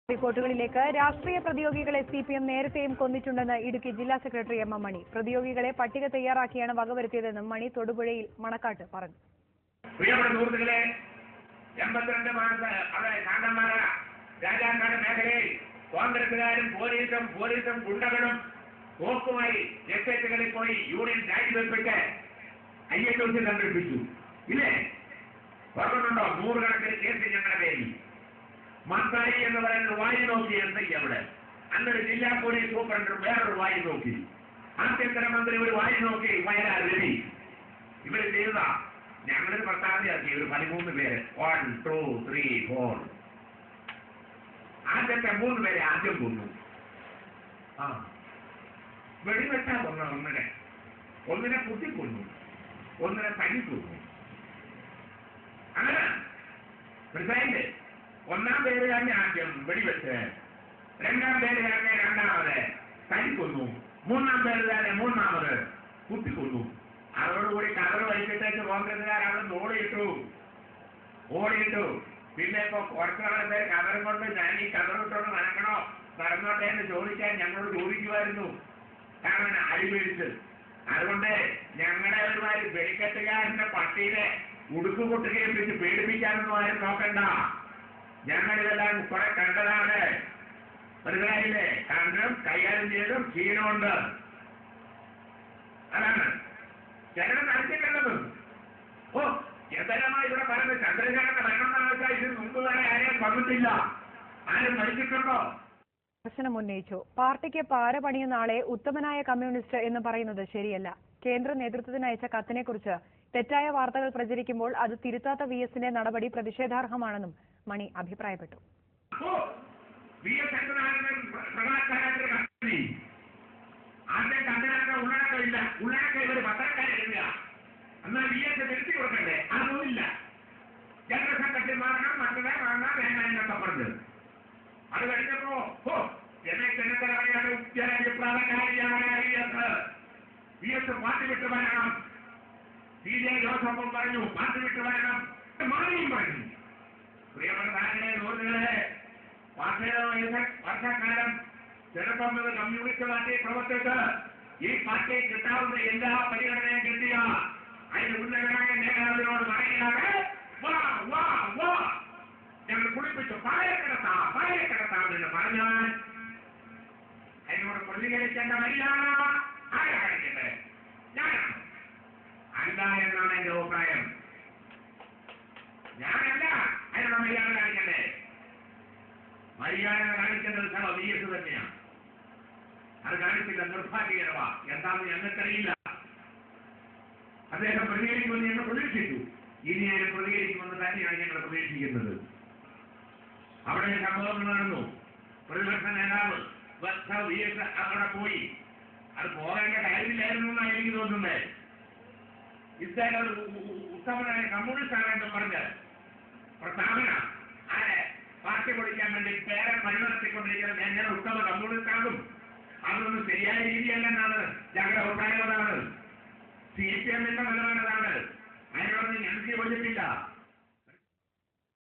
റിപ്പോർട്ടുകളിലേക്ക് രാഷ്ട്രീയ പ്രതിയോഗികളെ സിപിഎം നേരത്തെയും കൊന്നിട്ടുണ്ടെന്ന് ഇടുക്കി ജില്ലാ സെക്രട്ടറി എം മണി. പ്രതിയോഗികളെ പട്ടിക തയ്യാറാക്കിയാണ് വകവരുത്തിയതെന്നും മണി തൊടുപുഴയിൽ മണക്കാട്ട് പറഞ്ഞു. പ്രിയപ്പെട്ട സുഹൃത്തുക്കളെ, 82 രാജാക്കാട് മേഖലയിൽ കോൺഗ്രസുകാരും പോലീസും ഗുണ്ടകളും തോക്കുമായി എസ്റ്റേറ്റുകളിൽ പോയി യൂണിയൻ രാജിവെപ്പിട്ട് IAS സംഘടിപ്പിച്ചു. ഇല്ലേ? ഓർമ്മയുണ്ടോ? 100 കണക്കിന് കേസ് ഞങ്ങളുടെ പേരിൽ. മത്തായി എന്ന് പറയുന്ന വായി നോക്കി SI അവിടെ അന്നൊരു ജില്ലാ പോലീസ് സൂപ്രണ്ട് വേറൊരു വായി നോക്കി, ആഭ്യന്തരമന്ത്രി ഒരു വായി നോക്കി, വയലാർ രവി. ഇവര് ചെയ്തതാ ഞങ്ങളൊരു പ്രസ്താവനയാക്കി. ഒരു 13 പേര് 1, 2, 3, 4 ആദ്യത്തെ 3 പേരെ ആദ്യം കൊന്നു. വെടിവെച്ചാ കൊന്നു. ഒന്നിനെ കുത്തിക്കൊന്നു, ഒന്നിനെ തല്ലിക്കൊന്നു. അങ്ങനെ മനസ്സിലായില്ലേ? 1-ാം പേരുകാരനെ ആദ്യം വെടിവെച്ച്, 2-ാം പേരുകാരനെ 2ാമത് തല്ലിക്കൊന്നു, 3-ാം പേരുകാരനെ 3ാമത് കുത്തിക്കൊന്നു. അതോടുകൂടി കതർ വഹിച്ചിട്ടേക്ക് കോൺഗ്രസുകാർ അവിടെ ഓടിയിട്ടു. പിന്നെ ഇപ്പൊ കുറച്ചു കാലത്തെ കതറും കൊണ്ട് ഞാൻ ഈ കതറിട്ടോണ്ട് നടന്നോട്ടെ എന്ന് ചോദിക്കാൻ ഞങ്ങളോട് ചോദിക്കുമായിരുന്നു. കാരണം അടിപിടിച്ച്. അതുകൊണ്ട് ഞങ്ങളുടെ ഒരുമാതിരി വെടിക്കെട്ടുകാരന്റെ പട്ടിയിലെ ഉടുക്കു കുട്ടുകയും പിടിച്ച് പേടിപ്പിക്കാനൊന്നും ആരും നോക്കണ്ട. ഞങ്ങളിതെല്ലാം കുറെ കണ്ടതാണ്. മനസ്സിലായില്ലേ? കണ്ടും കൈകാര്യം ചെയ്തും ക്ഷീണമുണ്ട്. അതാണ് ജനങ്ങൾ നടത്തിയിട്ടുള്ളത്. എന്തെല്ലാമായി ഇവിടെ പറയുന്നത്? ചന്ദ്രശേഖരന്റെ ഭരണം വെച്ചാൽ ഇതിന് മുമ്പ് വരെ ആരെയും വന്നിട്ടില്ല. ആരും മരിച്ചിട്ടുണ്ടോ? പ്രശ്നം ഉന്നയിച്ചു. പാർട്ടിക്ക് പാര പണിയുന്ന ആളെ ഉത്തമനായ കമ്മ്യൂണിസ്റ്റ് എന്ന് പറയുന്നത് ശരിയല്ല. കേന്ദ്ര നേതൃത്വത്തിന് അയച്ച കത്തിനെക്കുറിച്ച് തെറ്റായ വാർത്തകൾ പ്രചരിക്കുമ്പോൾ അത് തിരുത്താത്ത VSന്റെ നടപടി പ്രതിഷേധാർഹമാണെന്നും മണി അഭിപ്രായപ്പെട്ടു. ഉള്ളടക്കം ഇവർ പത്രക്കാരെഴുതുക, എന്നാൽ VS തിരുത്തി കൊടുക്കണ്ടേ? അതുമില്ല. ജനറൽ സെക്രട്ടറി മാറണം, മറ്റേ വാങ്ങാൻ എന്നൊക്കെ പറഞ്ഞു. അത് കഴിഞ്ഞപ്പോ രമേശ് ചെന്നിത്തലയാണ് ജനാഭിപ്രായകാരിയാണ് VS പാർട്ടി വിട്ട് വരണം. CJ ജോസഫും പറഞ്ഞു പാർട്ടി വിട്ട് വരണം. മാണിയും പറഞ്ഞു. പ്രിയപ്പെട്ട സുഹൃത്തുക്കളെ, 17 വർഷക്കാലം ചെറുപ്പം മുതൽ കമ്മ്യൂണിസ്റ്റ് പാർട്ടി പ്രവർത്തിച്ച് ഈ പാർട്ടിയെ കിട്ടാവുന്ന എല്ലാ പരിഗണനയും കിട്ടിയ അതിന് ഉന്നതനായ നേതാവിനോട് പറയുകയാണ്, ഞങ്ങൾ കുളിപ്പിച്ചു പായക്കിടത്താമെന്ന് പറഞ്ഞാൽ അതിനോട് പ്രതികരിക്കേണ്ട മര്യാദ ആരാ കാണിക്കട്ടെ? ഞാനാണ്. അല്ല എന്നാണ് എന്റെ അഭിപ്രായം. ഞാനല്ല അതിനുള്ള മര്യാദ കാണിക്കണ്ടേ. മര്യാദ കാണിക്കേണ്ടത് VS തന്നെയാണ്. അത് കാണിച്ചില്ല. നിർഭാഗ്യകരമാ. എന്താണെന്ന് ഞങ്ങൾക്കറിയില്ല. അദ്ദേഹം പ്രതികരിക്കുമെന്ന് ഞങ്ങൾ പ്രതീക്ഷിച്ചു. ഇനിയും പ്രതികരിക്കുമെന്ന് തന്നെയാണ് ഞങ്ങൾ പ്രതീക്ഷിക്കുന്നത്. അവിടെ സംഭവങ്ങൾ നടന്നു. പ്രതിപക്ഷ നേതാവ് VS അവിടെ പോയി. അത് പോകേണ്ട കാര്യമില്ലായിരുന്നു എന്നാണ് എനിക്ക് തോന്നുന്നത്. ഇദ്ദേഹം ഒരു ഉത്തമനായ കമ്മ്യൂണിസ്റ്റ് ആണെന്ന് പറഞ്ഞ് പ്രസ്താവന പാർട്ടി പൊളിക്കാൻ വേണ്ടി പേരെ പരിവർത്തിക്കൊണ്ടിരിക്കുന്നത് ഞങ്ങൾ ഉത്തമ കമ്മ്യൂണിസ്റ്റ് ആകും. അതൊന്നും ശരിയായ രീതിയല്ലെന്നാണ് ഞങ്ങളുടെ അഭിപ്രായം. അതാണ് CPMന്റെ നിലപാടാണ്. അതിനോടൊന്നും ഞങ്ങൾക്ക് യോജിപ്പില്ല.